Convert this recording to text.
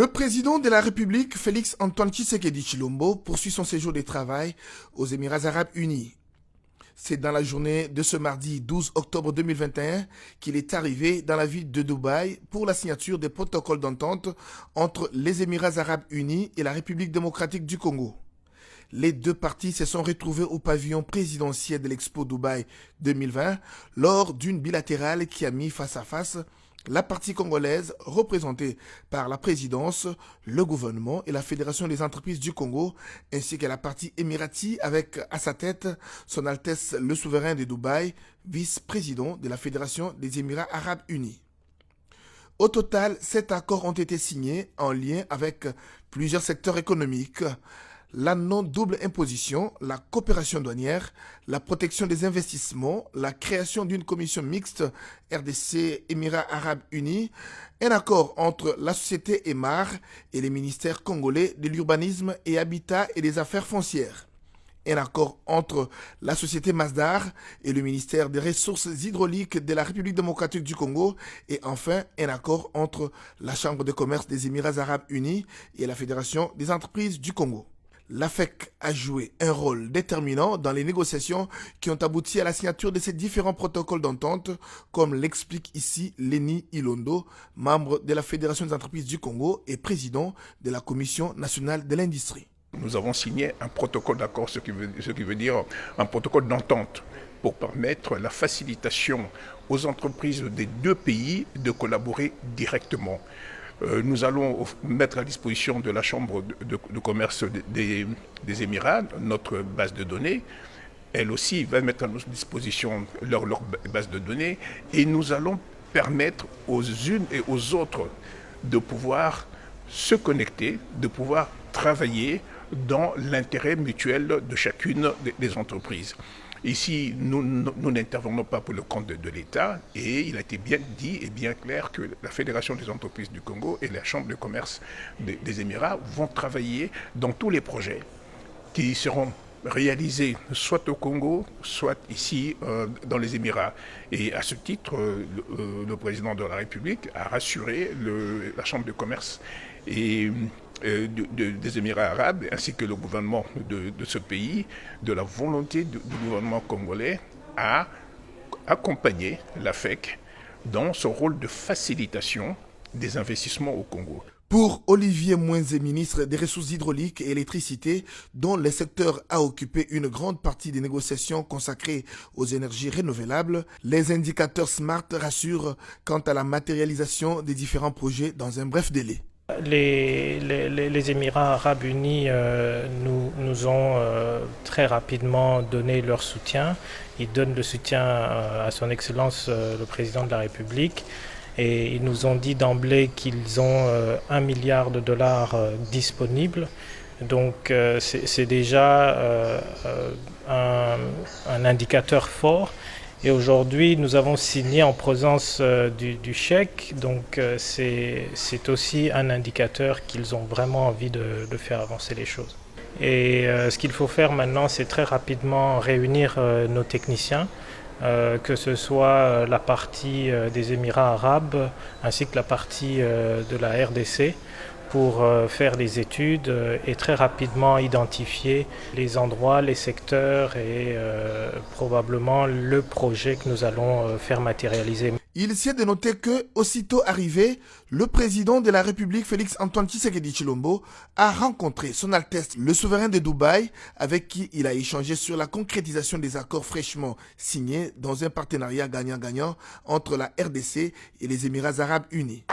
Le président de la République, Félix Antoine Tshisekedi Tshilombo, poursuit son séjour de travail aux Émirats arabes unis. C'est dans la journée de ce mardi 12 octobre 2021 qu'il est arrivé dans la ville de Dubaï pour la signature des protocoles d'entente entre les Émirats arabes unis et la République démocratique du Congo. Les deux parties se sont retrouvées au pavillon présidentiel de l'Expo Dubaï 2020 lors d'une bilatérale qui a mis face à face la partie congolaise représentée par la présidence, le gouvernement et la Fédération des entreprises du Congo, ainsi que la partie émirati avec à sa tête son Altesse le souverain de Dubaï, vice-président de la Fédération des Émirats arabes unis. Au total, 7 accords ont été signés en lien avec plusieurs secteurs économiques. La non-double imposition, la coopération douanière, la protection des investissements, la création d'une commission mixte RDC-Émirats arabes unis, un accord entre la société EMAR et les ministères congolais de l'urbanisme et habitat et des affaires foncières, un accord entre la société Masdar et le ministère des Ressources hydrauliques de la République démocratique du Congo et enfin un accord entre la Chambre de commerce des Émirats arabes unis et la Fédération des entreprises du Congo. L'AFEC a joué un rôle déterminant dans les négociations qui ont abouti à la signature de ces différents protocoles d'entente, comme l'explique ici Lenny Ilondo, membre de la Fédération des entreprises du Congo et président de la Commission nationale de l'industrie. Nous avons signé un protocole d'accord, ce qui veut dire un protocole d'entente pour permettre la facilitation aux entreprises des deux pays de collaborer directement. Nous allons mettre à disposition de la Chambre de commerce des Émirats notre base de données. Elle aussi va mettre à notre disposition leur base de données et nous allons permettre aux unes et aux autres de pouvoir se connecter, de pouvoir travailler dans l'intérêt mutuel de chacune des entreprises. Ici, nous n'intervenons pas pour le compte de l'État et il a été bien dit et bien clair que la Fédération des entreprises du Congo et la Chambre de commerce des Émirats vont travailler dans tous les projets qui seront réalisés soit au Congo, soit ici dans les Émirats. Et à ce titre, le président de la République a rassuré la Chambre de commerce et des Émirats arabes ainsi que le gouvernement de ce pays de la volonté du gouvernement congolais à accompagner l'AFEC dans son rôle de facilitation des investissements au Congo. Pour Olivier Mwenze, ministre des Ressources hydrauliques et électricité, dont le secteur a occupé une grande partie des négociations consacrées aux énergies renouvelables, les indicateurs SMART rassurent quant à la matérialisation des différents projets dans un bref délai. Les Émirats arabes unis nous ont très rapidement donné leur soutien. Ils donnent le soutien à son Excellence le Président de la République et ils nous ont dit d'emblée qu'ils ont $1 milliard disponibles. Donc c'est déjà un indicateur fort. Et aujourd'hui, nous avons signé en présence du chèque, donc c'est aussi un indicateur qu'ils ont vraiment envie de faire avancer les choses. Et ce qu'il faut faire maintenant, c'est très rapidement réunir nos techniciens, que ce soit la partie des Émirats arabes ainsi que la partie de la RDC, pour faire des études et très rapidement identifier les endroits, les secteurs et probablement le projet que nous allons faire matérialiser. Il s'y est de noter que, aussitôt arrivé, le président de la République, Félix Antoine Tshisekedi Tshilombo, a rencontré son Altesse le souverain de Dubaï, avec qui il a échangé sur la concrétisation des accords fraîchement signés dans un partenariat gagnant-gagnant entre la RDC et les Émirats arabes unis.